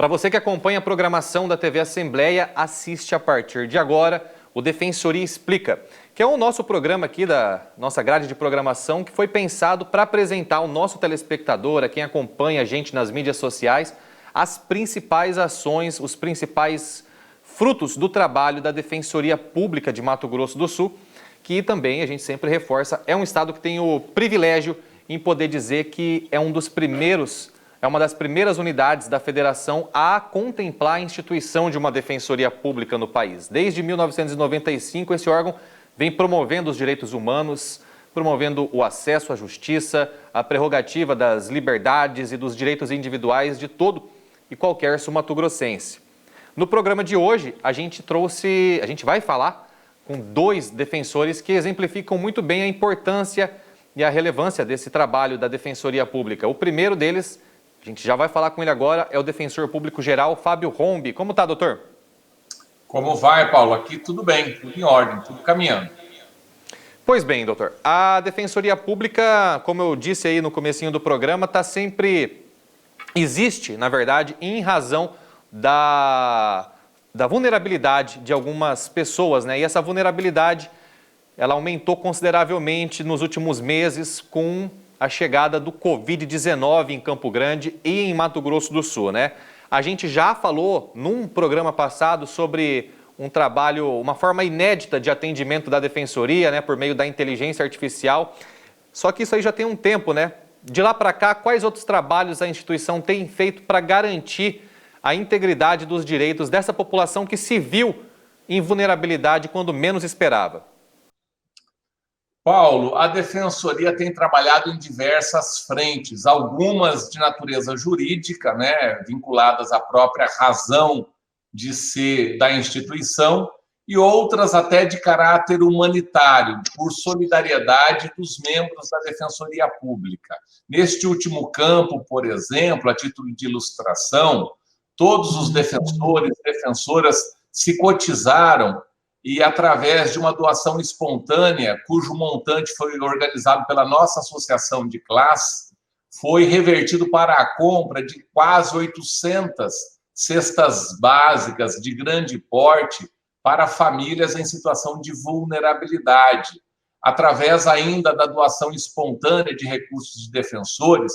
Para você que acompanha a programação da TV Assembleia, assiste a partir de agora o Defensoria Explica, que é o nosso programa aqui da nossa grade de programação que foi pensado para apresentar ao nosso telespectador, a quem acompanha a gente nas mídias sociais, as principais ações, os principais frutos do trabalho da Defensoria Pública de Mato Grosso do Sul, que também, a gente sempre reforça, é um estado que tem o privilégio em poder dizer que é uma das primeiras unidades da federação a contemplar a instituição de uma defensoria pública no país. Desde 1995, esse órgão vem promovendo os direitos humanos, promovendo o acesso à justiça, a prerrogativa das liberdades e dos direitos individuais de todo e qualquer sul-mato-grossense. No programa de hoje, a gente vai falar com dois defensores que exemplificam muito bem a importância e a relevância desse trabalho da Defensoria Pública. O primeiro deles, a gente já vai falar com ele agora, é o Defensor Público Geral, Fábio Rombi. Como está, doutor? Como vai, Paulo? Aqui tudo bem, tudo em ordem, tudo caminhando. Pois bem, doutor. A Defensoria Pública, como eu disse aí no comecinho do programa, existe, na verdade, em razão da vulnerabilidade de algumas pessoas, né? E essa vulnerabilidade, ela aumentou consideravelmente nos últimos meses com a chegada do Covid-19 em Campo Grande e em Mato Grosso do Sul, né? A gente já falou num programa passado sobre um trabalho, uma forma inédita de atendimento da Defensoria, né, por meio da inteligência artificial. Só que isso aí já tem um tempo, né? De lá para cá, quais outros trabalhos a instituição tem feito para garantir a integridade dos direitos dessa população que se viu em vulnerabilidade quando menos esperava? Paulo, a Defensoria tem trabalhado em diversas frentes, algumas de natureza jurídica, né, vinculadas à própria razão de ser da instituição, e outras até de caráter humanitário, por solidariedade dos membros da Defensoria Pública. Neste último campo, por exemplo, a título de ilustração, todos os defensores e defensoras se cotizaram e, através de uma doação espontânea, cujo montante foi organizado pela nossa associação de classe, foi revertido para a compra de quase 800 cestas básicas de grande porte para famílias em situação de vulnerabilidade. Através ainda da doação espontânea de recursos de defensores,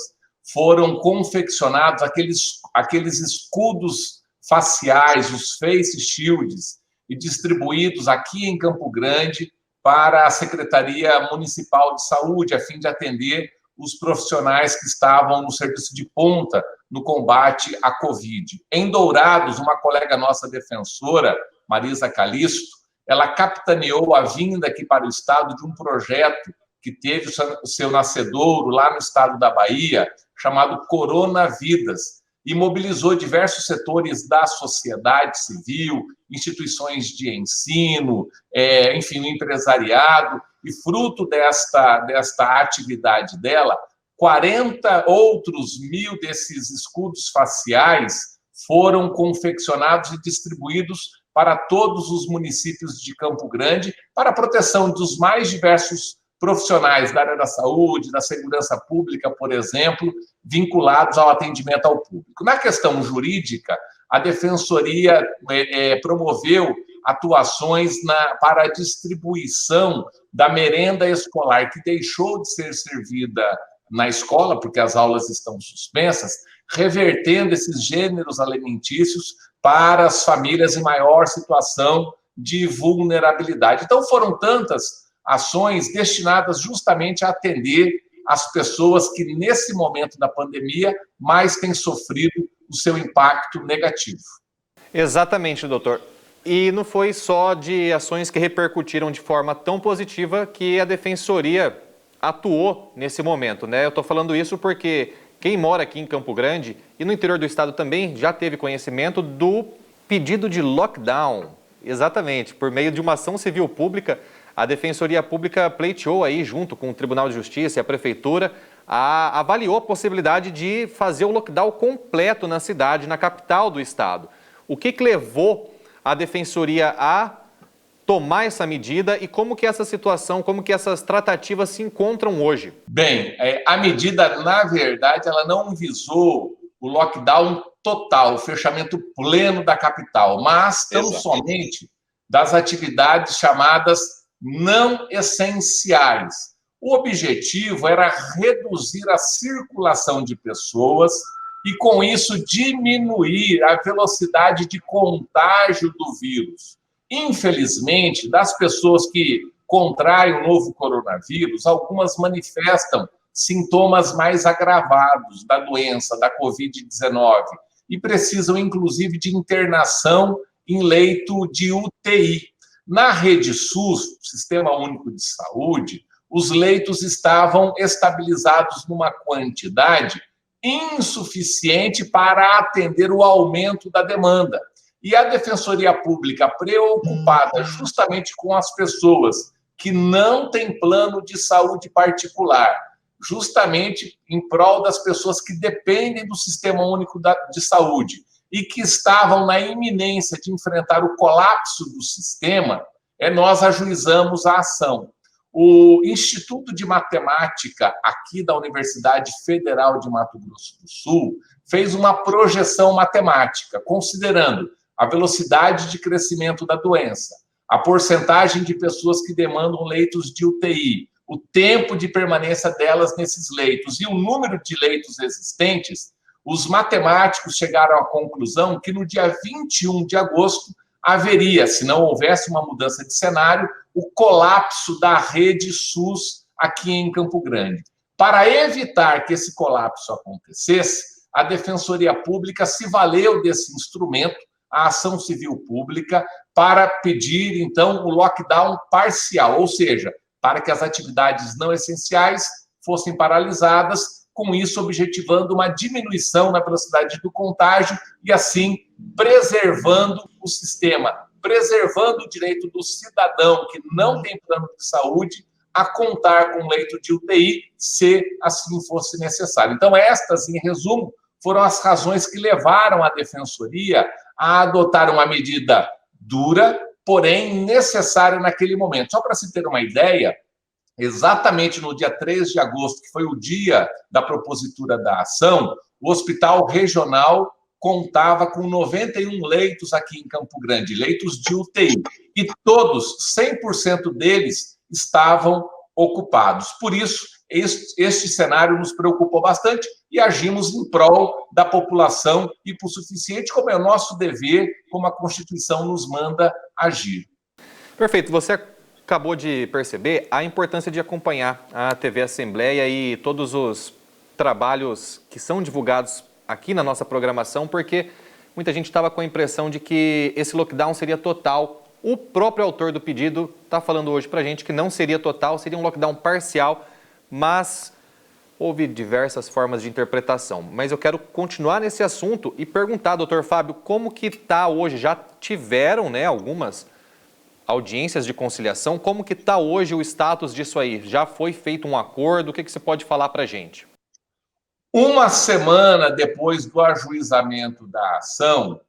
foram confeccionados aqueles escudos faciais, os face shields, e distribuídos aqui em Campo Grande para a Secretaria Municipal de Saúde, a fim de atender os profissionais que estavam no serviço de ponta no combate à Covid. Em Dourados, uma colega nossa defensora, Marisa Calisto, ela capitaneou a vinda aqui para o estado de um projeto que teve o seu nascedouro lá no estado da Bahia, chamado Corona Vidas, e mobilizou diversos setores da sociedade civil, instituições de ensino, enfim, o empresariado, e fruto desta atividade dela, 40 outros mil desses escudos faciais foram confeccionados e distribuídos para todos os municípios de Campo Grande, para a proteção dos mais diversos profissionais da área da saúde, da segurança pública, por exemplo, vinculados ao atendimento ao público. Na questão jurídica, a Defensoria promoveu atuações para a distribuição da merenda escolar, que deixou de ser servida na escola, porque as aulas estão suspensas, revertendo esses gêneros alimentícios para as famílias em maior situação de vulnerabilidade. Então, foram tantas ações destinadas justamente a atender as pessoas que, nesse momento da pandemia, mais têm sofrido o seu impacto negativo. Exatamente, doutor. E não foi só de ações que repercutiram de forma tão positiva que a Defensoria atuou nesse momento, né? Eu estou falando isso porque quem mora aqui em Campo Grande e no interior do estado também já teve conhecimento do pedido de lockdown. Exatamente, por meio de uma ação civil pública, a Defensoria Pública pleiteou aí, junto com o Tribunal de Justiça e a Prefeitura, avaliou a possibilidade de fazer o lockdown completo na cidade, na capital do estado. O que levou a Defensoria a tomar essa medida e como que essa situação, como que essas tratativas se encontram hoje? Bem, a medida, na verdade, ela não visou o lockdown total, o fechamento pleno da capital, mas tão Exato. somente das atividades chamadas não essenciais. O objetivo era reduzir a circulação de pessoas e, com isso, diminuir a velocidade de contágio do vírus. Infelizmente, das pessoas que contraem o novo coronavírus, algumas manifestam sintomas mais agravados da doença, da Covid-19, e precisam, inclusive, de internação em leito de UTI. Na rede SUS, Sistema Único de Saúde, os leitos estavam estabilizados numa quantidade insuficiente para atender o aumento da demanda. E a Defensoria Pública, preocupada justamente com as pessoas que não têm plano de saúde particular, justamente em prol das pessoas que dependem do Sistema Único de Saúde e que estavam na iminência de enfrentar o colapso do sistema, nós ajuizamos a ação. O Instituto de Matemática, aqui da Universidade Federal de Mato Grosso do Sul, fez uma projeção matemática, considerando a velocidade de crescimento da doença, a porcentagem de pessoas que demandam leitos de UTI, o tempo de permanência delas nesses leitos e o número de leitos existentes. Os matemáticos chegaram à conclusão que no dia 21 de agosto haveria, se não houvesse uma mudança de cenário, o colapso da rede SUS aqui em Campo Grande. Para evitar que esse colapso acontecesse, a Defensoria Pública se valeu desse instrumento, a ação civil pública, para pedir, então, o lockdown parcial, ou seja, para que as atividades não essenciais fossem paralisadas, com isso objetivando uma diminuição na velocidade do contágio e, assim, preservando o sistema, preservando o direito do cidadão que não tem plano de saúde a contar com leito de UTI, se assim fosse necessário. Então, estas, em resumo, foram as razões que levaram a Defensoria a adotar uma medida dura, porém necessária naquele momento. Só para se ter uma ideia, exatamente no dia 3 de agosto, que foi o dia da propositura da ação, o Hospital Regional contava com 91 leitos aqui em Campo Grande, leitos de UTI, e todos, 100% deles, estavam ocupados. Por isso, este cenário nos preocupou bastante e agimos em prol da população hipossuficiente, como é o nosso dever, como a Constituição nos manda agir. Perfeito. Você acabou de perceber a importância de acompanhar a TV Assembleia e todos os trabalhos que são divulgados aqui na nossa programação, porque muita gente estava com a impressão de que esse lockdown seria total. O próprio autor do pedido está falando hoje para a gente que não seria total, seria um lockdown parcial, mas houve diversas formas de interpretação. Mas eu quero continuar nesse assunto e perguntar, doutor Fábio, como que está hoje? Já tiveram, algumas audiências de conciliação, como que está hoje o status disso aí? Já foi feito um acordo? O que você pode falar para a gente? Uma semana depois do ajuizamento da ação,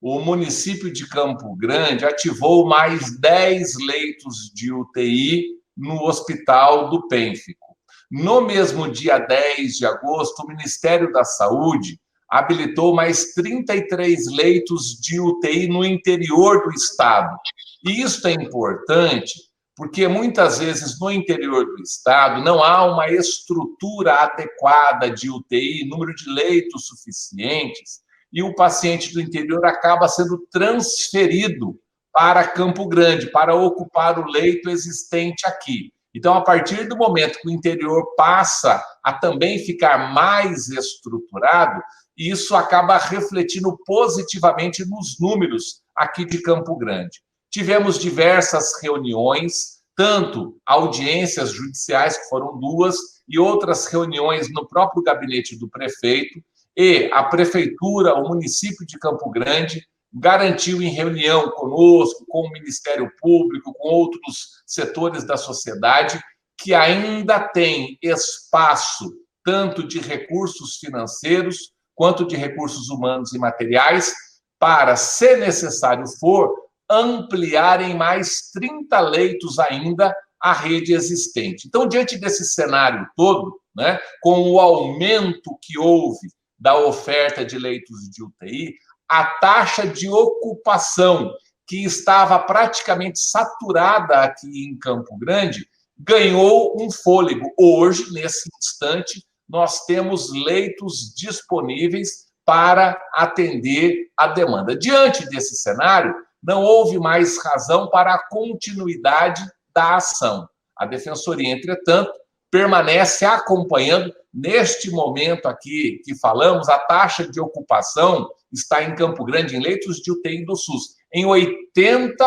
o município de Campo Grande ativou mais 10 leitos de UTI no Hospital do Pênfico. No mesmo dia 10 de agosto, o Ministério da Saúde habilitou mais 33 leitos de UTI no interior do estado. E isso é importante porque muitas vezes no interior do estado não há uma estrutura adequada de UTI, número de leitos suficientes, e o paciente do interior acaba sendo transferido para Campo Grande, para ocupar o leito existente aqui. Então, a partir do momento que o interior passa a também ficar mais estruturado, isso acaba refletindo positivamente nos números aqui de Campo Grande. Tivemos diversas reuniões, tanto audiências judiciais, que foram 2, e outras reuniões no próprio gabinete do prefeito, e a prefeitura, o município de Campo Grande, garantiu em reunião conosco, com o Ministério Público, com outros setores da sociedade, que ainda tem espaço tanto de recursos financeiros quanto de recursos humanos e materiais para, se necessário for, ampliar em mais 30 leitos ainda a rede existente. Então, diante desse cenário todo, com o aumento que houve da oferta de leitos de UTI, a taxa de ocupação, que estava praticamente saturada aqui em Campo Grande, ganhou um fôlego. Hoje, nesse instante, nós temos leitos disponíveis para atender a demanda. Diante desse cenário, não houve mais razão para a continuidade da ação. A Defensoria, entretanto, permanece acompanhando. Neste momento aqui que falamos, a taxa de ocupação está em Campo Grande, em leitos de UTI do SUS, em 80%.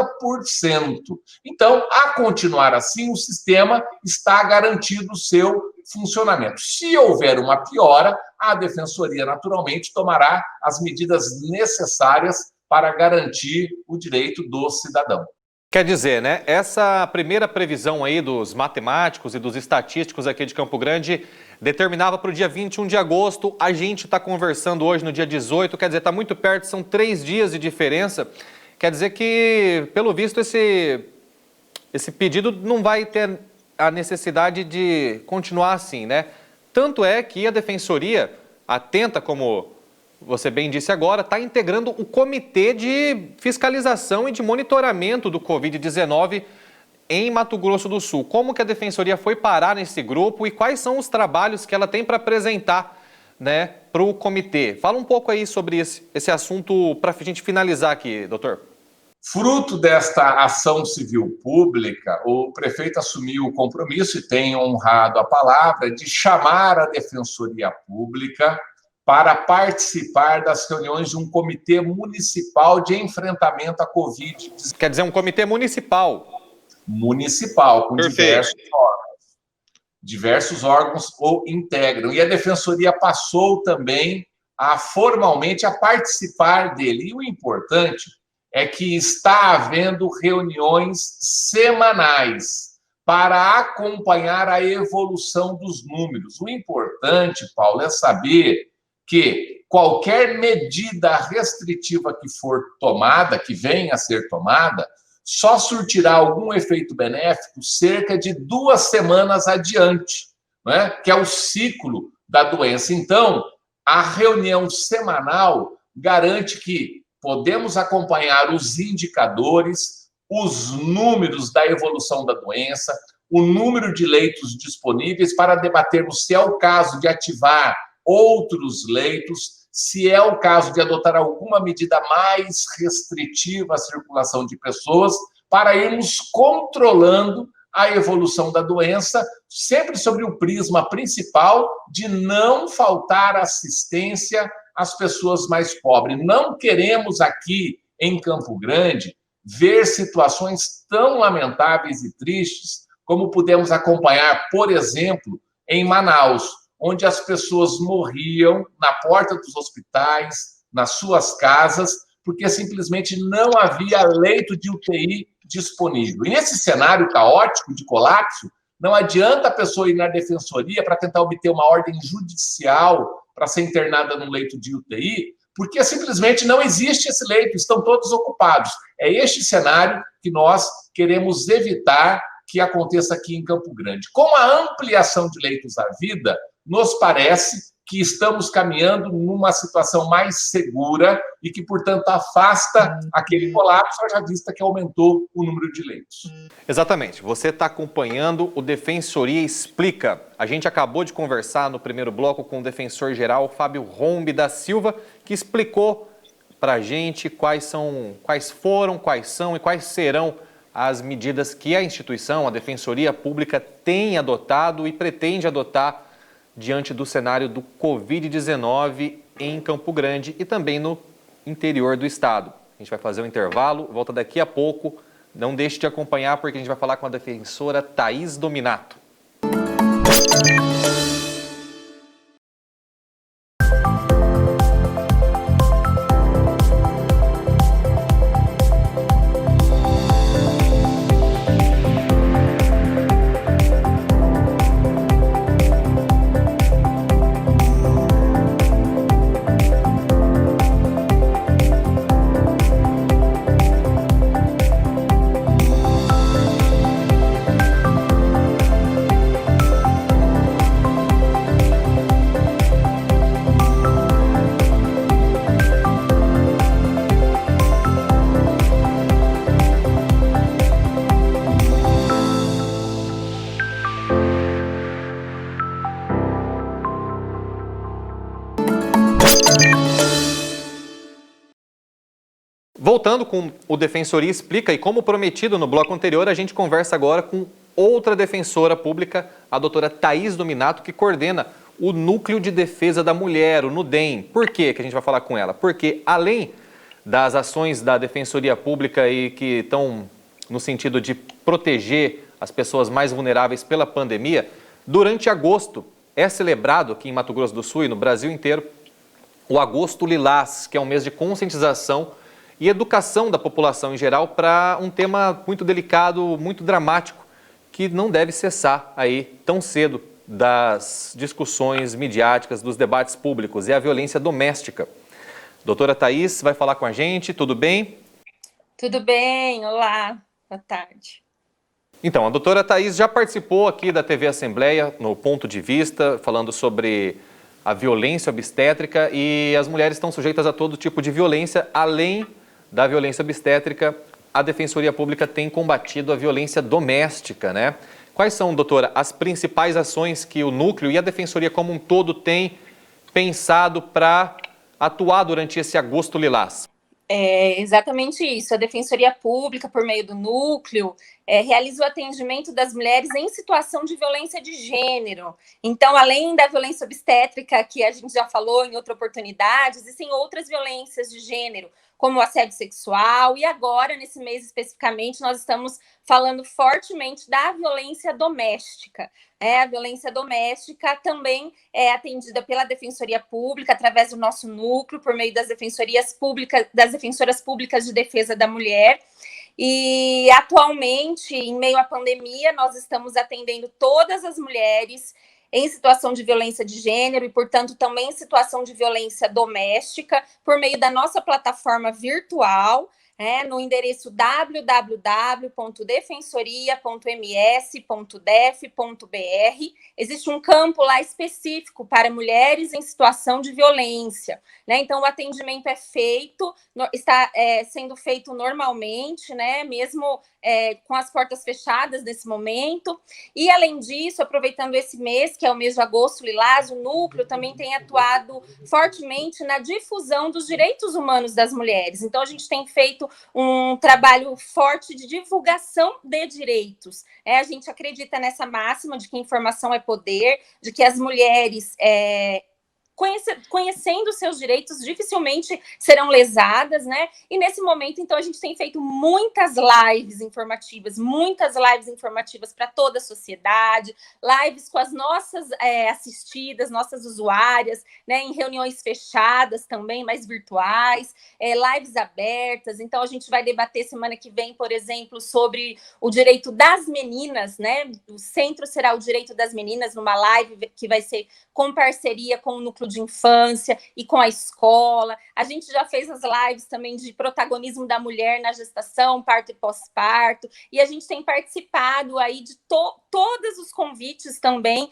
Então, a continuar assim, o sistema está garantido o seu funcionamento. Se houver uma piora, a Defensoria, naturalmente, tomará as medidas necessárias para garantir o direito do cidadão. Quer dizer, né, essa primeira previsão aí dos matemáticos e dos estatísticos aqui de Campo Grande determinava para o dia 21 de agosto, a gente está conversando hoje no dia 18, quer dizer, está muito perto, são 3 dias de diferença, quer dizer que, pelo visto, esse pedido não vai ter a necessidade de continuar assim, né? Tanto é que a Defensoria, atenta, como você bem disse agora, está integrando o Comitê de Fiscalização e de Monitoramento do Covid-19 em Mato Grosso do Sul. Como que a Defensoria foi parar nesse grupo e quais são os trabalhos que ela tem para apresentar, né, para o comitê? Fala um pouco aí sobre esse assunto para a gente finalizar aqui, doutor. Fruto desta ação civil pública, o prefeito assumiu o compromisso e tem honrado a palavra de chamar a Defensoria Pública para participar das reuniões de um comitê municipal de enfrentamento à Covid. Quer dizer, um comitê municipal? Municipal, com diversos órgãos o integram. E a Defensoria passou também formalmente a participar dele. E o importante é que está havendo reuniões semanais para acompanhar a evolução dos números. O importante, Paulo, é saber que qualquer medida restritiva que for tomada, que venha a ser tomada, só surtirá algum efeito benéfico cerca de 2 semanas adiante, né? Que é o ciclo da doença. Então, a reunião semanal garante que podemos acompanhar os indicadores, os números da evolução da doença, o número de leitos disponíveis para debatermos se é o caso de ativar outros leitos, se é o caso de adotar alguma medida mais restritiva à circulação de pessoas, para irmos controlando a evolução da doença, sempre sobre o prisma principal de não faltar assistência às pessoas mais pobres. Não queremos aqui em Campo Grande ver situações tão lamentáveis e tristes como pudemos acompanhar, por exemplo, em Manaus, onde as pessoas morriam na porta dos hospitais, nas suas casas, porque simplesmente não havia leito de UTI disponível. E nesse cenário caótico de colapso, não adianta a pessoa ir na Defensoria para tentar obter uma ordem judicial para ser internada num leito de UTI, porque simplesmente não existe esse leito, estão todos ocupados. É este cenário que nós queremos evitar que aconteça aqui em Campo Grande. Com a ampliação de leitos à vida, nos parece que estamos caminhando numa situação mais segura e que, portanto, afasta aquele colapso, já vista que aumentou o número de leitos. Exatamente. Você está acompanhando o Defensoria Explica. A gente acabou de conversar no primeiro bloco com o defensor-geral Fábio Rombi da Silva, que explicou para a gente quais foram, quais são e quais serão as medidas que a instituição, a Defensoria Pública, tem adotado e pretende adotar diante do cenário do Covid-19 em Campo Grande e também no interior do estado. A gente vai fazer um intervalo, volta daqui a pouco. Não deixe de acompanhar, porque a gente vai falar com a defensora Thaís Dominato. voltando com o Defensoria Explica, e como prometido no bloco anterior, a gente conversa agora com outra defensora pública, a doutora Thaís Dominato, que coordena o Núcleo de Defesa da Mulher, o NUDEM. Por quê que a gente vai falar com ela? Porque além das ações da Defensoria Pública e que estão no sentido de proteger as pessoas mais vulneráveis pela pandemia, durante agosto é celebrado aqui em Mato Grosso do Sul e no Brasil inteiro o Agosto Lilás, que é um mês de conscientização e educação da população em geral para um tema muito delicado, muito dramático, que não deve cessar aí tão cedo das discussões midiáticas, dos debates públicos, é a violência doméstica. Doutora Thaís vai falar com a gente, tudo bem? Tudo bem, olá, boa tarde. Então, a doutora Thaís já participou aqui da TV Assembleia, no Ponto de Vista, falando sobre a violência obstétrica, e as mulheres estão sujeitas a todo tipo de violência. Além da violência obstétrica, a Defensoria Pública tem combatido a violência doméstica, né? Quais são, doutora, as principais ações que o Núcleo e a Defensoria como um todo têm pensado para atuar durante esse Agosto Lilás? É exatamente isso. A Defensoria Pública, por meio do Núcleo, realiza o atendimento das mulheres em situação de violência de gênero. Então, além da violência obstétrica, que a gente já falou em outra oportunidade, existem outras violências de gênero, como o assédio sexual, e agora, nesse mês especificamente, nós estamos falando fortemente da violência doméstica. A violência doméstica também é atendida pela Defensoria Pública, através do nosso núcleo, por meio das defensorias públicas, das defensoras públicas de defesa da mulher. E atualmente, em meio à pandemia, nós estamos atendendo todas as mulheres em situação de violência de gênero e, portanto, também em situação de violência doméstica, por meio da nossa plataforma virtual, no endereço www.defensoria.ms.def.br. Existe um campo lá específico para mulheres em situação de violência, né? Então, o atendimento é feito, está sendo feito normalmente, né? Mesmo com as portas fechadas nesse momento. E, além disso, aproveitando esse mês, que é o mês de Agosto Lilás, o Núcleo também tem atuado fortemente na difusão dos direitos humanos das mulheres. Então, a gente tem feito um trabalho forte de divulgação de direitos. A gente acredita nessa máxima de que informação é poder, de que as mulheres, conhecendo seus direitos, dificilmente serão lesadas, né? E nesse momento, então, a gente tem feito muitas lives informativas para toda a sociedade, lives com as nossas assistidas, nossas usuárias, né? Em reuniões fechadas também, mais virtuais, lives abertas. Então, a gente vai debater semana que vem, por exemplo, sobre o direito das meninas, né? O centro será o direito das meninas, numa live que vai ser com parceria com o Núcleo de Infância e com a escola. A gente já fez as lives também de protagonismo da mulher na gestação, parto e pós-parto, e a gente tem participado aí de todos os convites também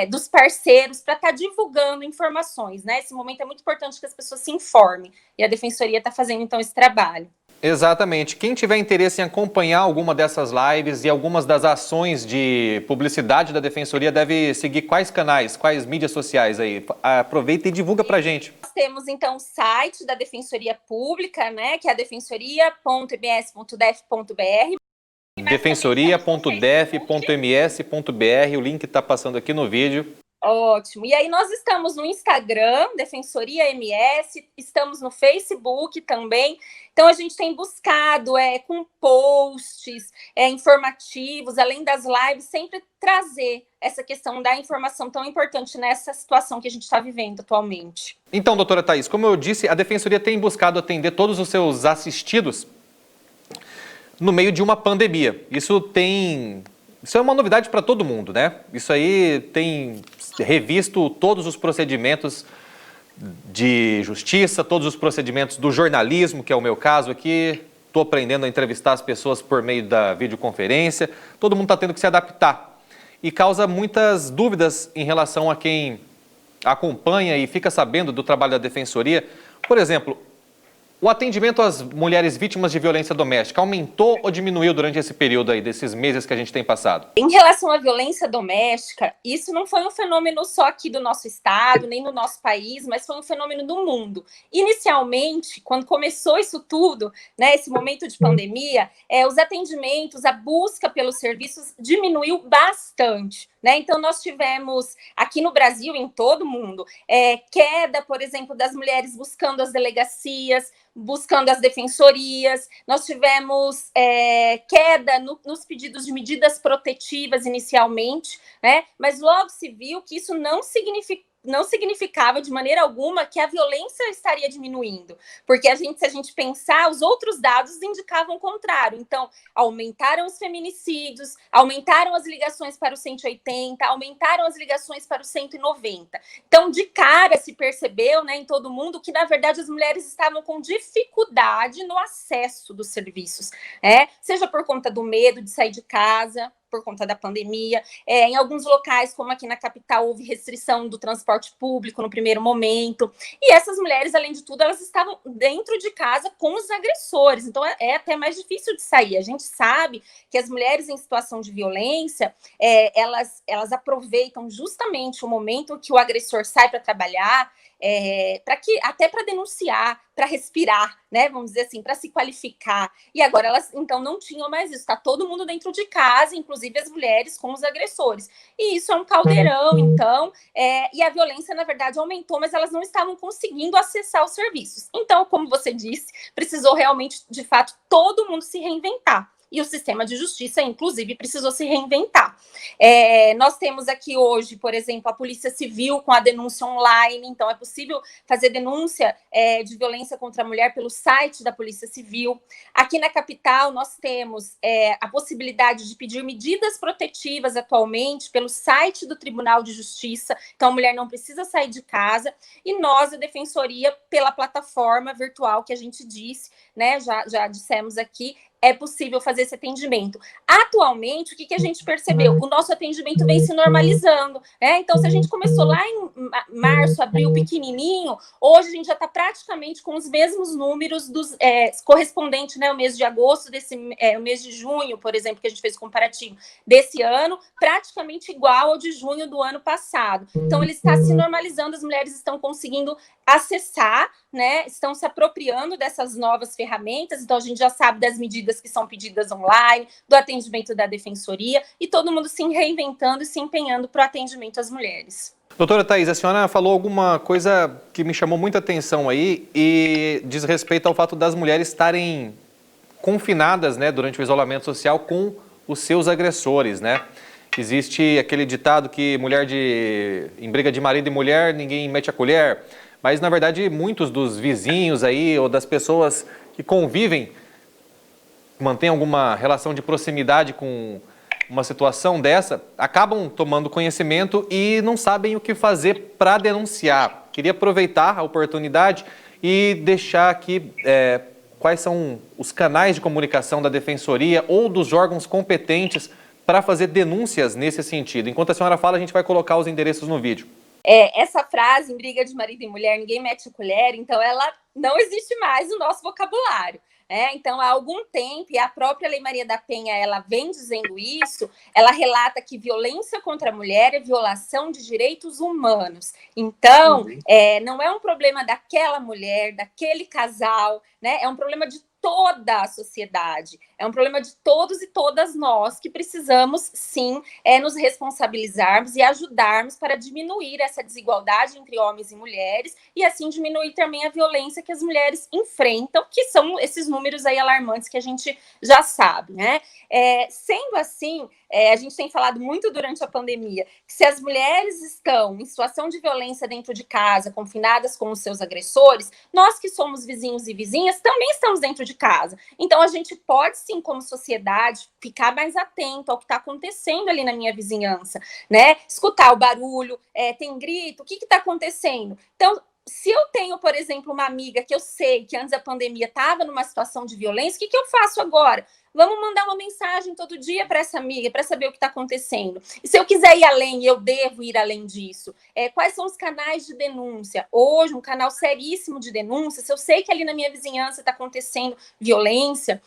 dos parceiros para estar divulgando informações, né? Esse momento é muito importante que as pessoas se informem, e a Defensoria está fazendo, então, esse trabalho. Exatamente. Quem tiver interesse em acompanhar alguma dessas lives e algumas das ações de publicidade da Defensoria deve seguir quais canais, quais mídias sociais aí? Aproveita e divulga pra gente. Nós temos, então, o site da Defensoria Pública, né, que é a defensoria.ms.def.br. defensoria.def.ms.br, o link está passando aqui no vídeo. Ótimo. E aí nós estamos no Instagram, Defensoria MS, estamos no Facebook também. Então, a gente tem buscado com posts informativos, além das lives, sempre trazer essa questão da informação tão importante nessa situação que a gente está vivendo atualmente. Então, doutora Thaís, como eu disse, a Defensoria tem buscado atender todos os seus assistidos no meio de uma pandemia. Isso é uma novidade para todo mundo, né? Isso aí tem revisto todos os procedimentos de justiça, todos os procedimentos do jornalismo, que é o meu caso aqui. Estou aprendendo a entrevistar as pessoas por meio da videoconferência. Todo mundo está tendo que se adaptar. E causa muitas dúvidas em relação a quem acompanha e fica sabendo do trabalho da Defensoria. Por exemplo, O atendimento às mulheres vítimas de violência doméstica aumentou ou diminuiu durante esse período aí, desses meses que a gente tem passado? Em relação à violência doméstica, isso não foi um fenômeno só aqui do nosso estado, nem do nosso país, mas foi um fenômeno do mundo. Inicialmente, quando começou isso tudo, né, esse momento de pandemia, os atendimentos, a busca pelos serviços diminuiu bastante. Né? Então, nós tivemos aqui no Brasil, em todo o mundo, queda, por exemplo, das mulheres buscando as delegacias, buscando as defensorias. Nós tivemos queda nos pedidos de medidas protetivas inicialmente, né? Mas logo se viu que isso não significava de maneira alguma que a violência estaria diminuindo, porque se a gente pensar, os outros dados indicavam o contrário. Então, aumentaram os feminicídios, aumentaram as ligações para o 180, aumentaram as ligações para o 190. Então, de cara se percebeu, né, em todo mundo, que na verdade as mulheres estavam com dificuldade no acesso dos serviços, seja por conta do medo de sair de casa, por conta da pandemia. Em alguns locais, como aqui na capital, houve restrição do transporte público no primeiro momento. E essas mulheres, além de tudo, elas estavam dentro de casa com os agressores. Então, é até mais difícil de sair. A gente sabe que as mulheres em situação de violência, elas aproveitam justamente o momento que o agressor sai para trabalhar, até para denunciar, para respirar, né? Vamos dizer assim, para se qualificar. E agora elas, então, não tinham mais isso. Está todo mundo dentro de casa, inclusive as mulheres com os agressores. E isso é um caldeirão, então, e a violência, na verdade, aumentou, mas elas não estavam conseguindo acessar os serviços. Então, como você disse, precisou realmente, de fato, todo mundo se reinventar. E o sistema de justiça, inclusive, precisou se reinventar. Nós temos aqui hoje, por exemplo, a Polícia Civil com a denúncia online. Então, é possível fazer denúncia de violência contra a mulher pelo site da Polícia Civil. Aqui na capital, nós temos a possibilidade de pedir medidas protetivas atualmente pelo site do Tribunal de Justiça. Então, a mulher não precisa sair de casa. E nós, a Defensoria, pela plataforma virtual que a gente disse, né, já dissemos aqui, é possível fazer esse atendimento. Atualmente, o que a gente percebeu? O nosso atendimento vem se normalizando. Então, se a gente começou lá em março, abril, pequenininho, hoje a gente já está praticamente com os mesmos números dos correspondentes, né, ao mês de agosto, o mês de junho, por exemplo, que a gente fez o comparativo desse ano, praticamente igual ao de junho do ano passado. Então, ele está se normalizando, as mulheres estão conseguindo acessar, né, estão se apropriando dessas novas ferramentas. Então, a gente já sabe das medidas que são pedidas online, do atendimento da defensoria, e todo mundo se reinventando e se empenhando para o atendimento às mulheres. Doutora Thaís, a senhora falou alguma coisa que me chamou muita atenção aí e diz respeito ao fato das mulheres estarem confinadas, né, durante o isolamento social com os seus agressores, né? Existe aquele ditado que em briga de marido e mulher, ninguém mete a colher, mas na verdade muitos dos vizinhos aí ou das pessoas que convivem mantém alguma relação de proximidade com uma situação dessa, acabam tomando conhecimento e não sabem o que fazer para denunciar. Queria aproveitar a oportunidade e deixar aqui quais são os canais de comunicação da Defensoria ou dos órgãos competentes para fazer denúncias nesse sentido. Enquanto a senhora fala, a gente vai colocar os endereços no vídeo. Essa frase, em briga de marido e mulher, ninguém mete a colher, então ela não existe mais no nosso vocabulário. Então, há algum tempo, e a própria Lei Maria da Penha, ela vem dizendo isso, ela relata que violência contra a mulher é violação de direitos humanos. Então, não é um problema daquela mulher, daquele casal, né? É um problema de toda a sociedade, é um problema de todos e todas nós que precisamos, sim, nos responsabilizarmos e ajudarmos para diminuir essa desigualdade entre homens e mulheres e, assim, diminuir também a violência que as mulheres enfrentam, que são esses números aí alarmantes que a gente já sabe, né? Sendo assim, a gente tem falado muito durante a pandemia que se as mulheres estão em situação de violência dentro de casa, confinadas com os seus agressores, nós que somos vizinhos e vizinhas também estamos dentro de casa. Então, a gente pode, sim, como sociedade, ficar mais atento ao que está acontecendo ali na minha vizinhança, né? Escutar o barulho, tem grito, o que está acontecendo? Então, se eu tenho, por exemplo, uma amiga que eu sei que antes da pandemia estava numa situação de violência, o que eu faço agora? Vamos mandar uma mensagem todo dia para essa amiga, para saber o que está acontecendo. E se eu quiser ir além, eu devo ir além disso. Quais são os canais de denúncia? Hoje, um canal seríssimo de denúncia, se eu sei que ali na minha vizinhança está acontecendo violência,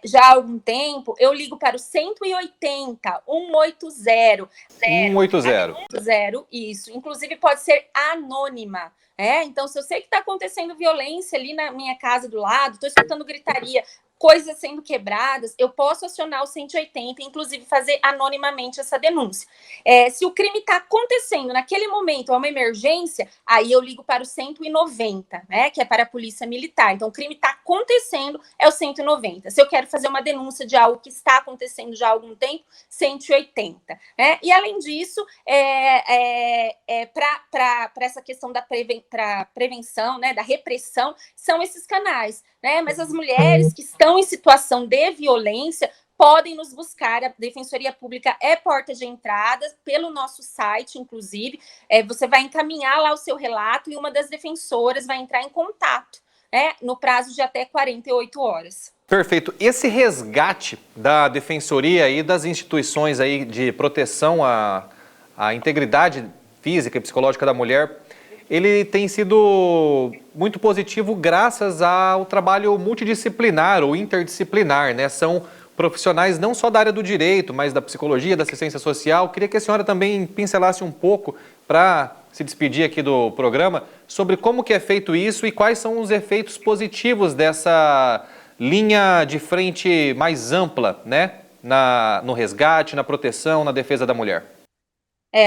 já há algum tempo, eu ligo para o 180, 180. 180. Isso. Inclusive, pode ser anônima. Então, se eu sei que está acontecendo violência ali na minha casa do lado, estou escutando gritaria, coisas sendo quebradas, eu posso acionar o 180 e, inclusive, fazer anonimamente essa denúncia. Se o crime está acontecendo naquele momento, é uma emergência, aí eu ligo para o 190, que é para a polícia militar. Então, o crime está acontecendo, é o 190. Se eu quero fazer uma denúncia de algo que está acontecendo já há algum tempo, 180. E, além disso, para essa questão da prevenção, da repressão, são esses canais. Mas as mulheres que estão em situação de violência podem nos buscar. A Defensoria Pública é porta de entrada pelo nosso site, inclusive. Você vai encaminhar lá o seu relato e uma das defensoras vai entrar em contato, no prazo de até 48 horas. Perfeito. Esse resgate da Defensoria e das instituições aí de proteção à integridade física e psicológica da mulher, ele tem sido muito positivo graças ao trabalho multidisciplinar ou interdisciplinar, São profissionais não só da área do direito, mas da psicologia, da assistência social. Queria que a senhora também pincelasse um pouco, para se despedir aqui do programa, sobre como que é feito isso e quais são os efeitos positivos dessa linha de frente mais ampla, no resgate, na proteção, na defesa da mulher.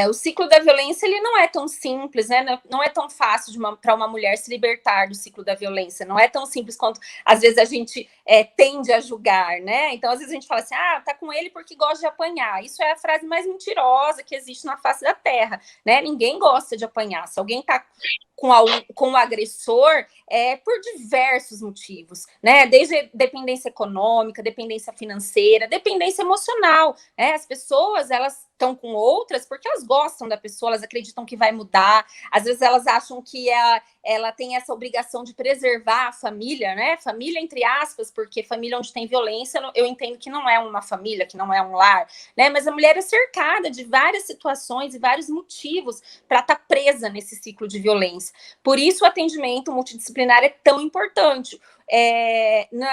O ciclo da violência, ele não é tão simples, Não é tão fácil para uma mulher se libertar do ciclo da violência. Não é tão simples quanto, às vezes, a gente tende a julgar, Então, às vezes, a gente fala assim, tá com ele porque gosta de apanhar. Isso é a frase mais mentirosa que existe na face da terra, Ninguém gosta de apanhar. Se alguém está com o agressor, por diversos motivos, Desde dependência econômica, dependência financeira, dependência emocional, As pessoas, elas estão com outras porque elas gostam da pessoa, elas acreditam que vai mudar, às vezes elas acham que ela tem essa obrigação de preservar a família, Família entre aspas, porque família onde tem violência, eu entendo que não é uma família, que não é um lar, Mas a mulher é cercada de várias situações e vários motivos para estar presa nesse ciclo de violência. Por isso o atendimento multidisciplinar é tão importante.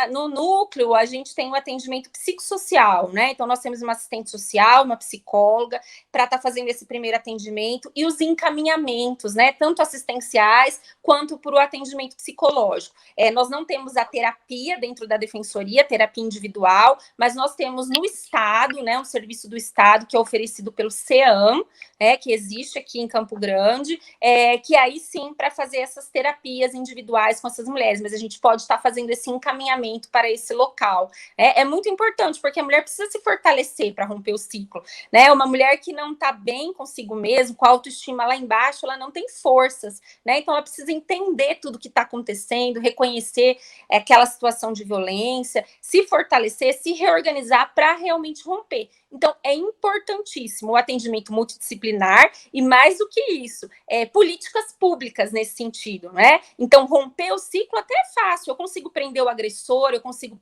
No núcleo, a gente tem um atendimento psicossocial, Então, nós temos uma assistente social, uma psicóloga, para estar fazendo esse primeiro atendimento e os encaminhamentos, Tanto assistenciais quanto para o atendimento psicológico. Nós não temos a terapia dentro da defensoria, terapia individual, mas nós temos no Estado, um serviço do Estado que é oferecido pelo CEAM, que existe aqui em Campo Grande, que aí sim, para fazer essas terapias individuais com essas mulheres, mas a gente pode estar fazendo esse encaminhamento para esse local. É muito importante, porque a mulher precisa se fortalecer para romper o ciclo, Uma mulher que não está bem consigo mesma, com a autoestima lá embaixo, ela não tem forças, Então ela precisa entender tudo o que está acontecendo, reconhecer aquela situação de violência, se fortalecer, se reorganizar para realmente romper. Então, é importantíssimo o atendimento multidisciplinar e, mais do que isso, políticas públicas nesse sentido, Então, romper o ciclo até é fácil, eu consigo prender o agressor, eu consigo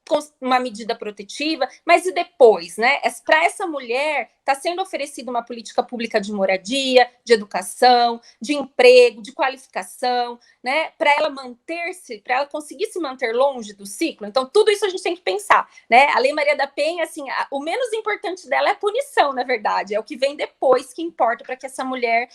com uma medida protetiva, mas e depois, Para essa mulher, está sendo oferecida uma política pública de moradia, de educação, de emprego, de qualificação, Para ela manter-se, para ela conseguir se manter longe do ciclo. Então, tudo isso a gente tem que pensar, A Lei Maria da Penha, assim, o menos importante dela é a punição, na verdade, é o que vem depois que importa para que essa mulher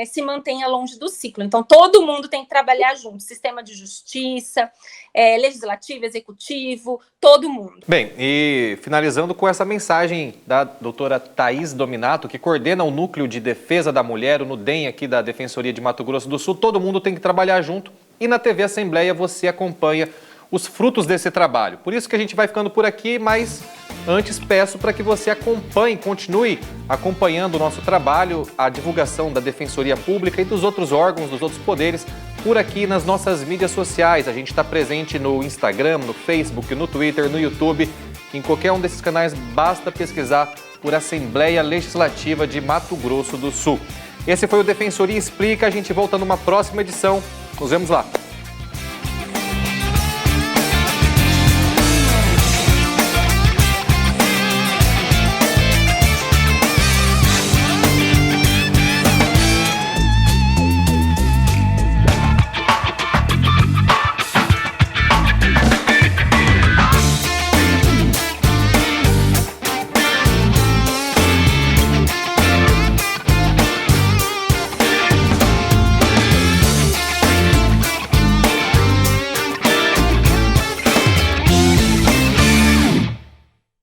se mantenha longe do ciclo. Então, todo mundo tem que trabalhar junto, sistema de justiça, legislativo, executivo, todo mundo. Bem, e finalizando com essa mensagem da doutora Thaís Dominato, que coordena o Núcleo de Defesa da Mulher, o NUDEM aqui da Defensoria de Mato Grosso do Sul, todo mundo tem que trabalhar junto e na TV Assembleia você acompanha os frutos desse trabalho. Por isso que a gente vai ficando por aqui, mas antes peço para que você acompanhe, continue acompanhando o nosso trabalho, a divulgação da Defensoria Pública e dos outros órgãos, dos outros poderes, por aqui nas nossas mídias sociais. A gente está presente no Instagram, no Facebook, no Twitter, no YouTube. Em qualquer um desses canais, basta pesquisar por Assembleia Legislativa de Mato Grosso do Sul. Esse foi o Defensoria Explica. A gente volta numa próxima edição. Nos vemos lá.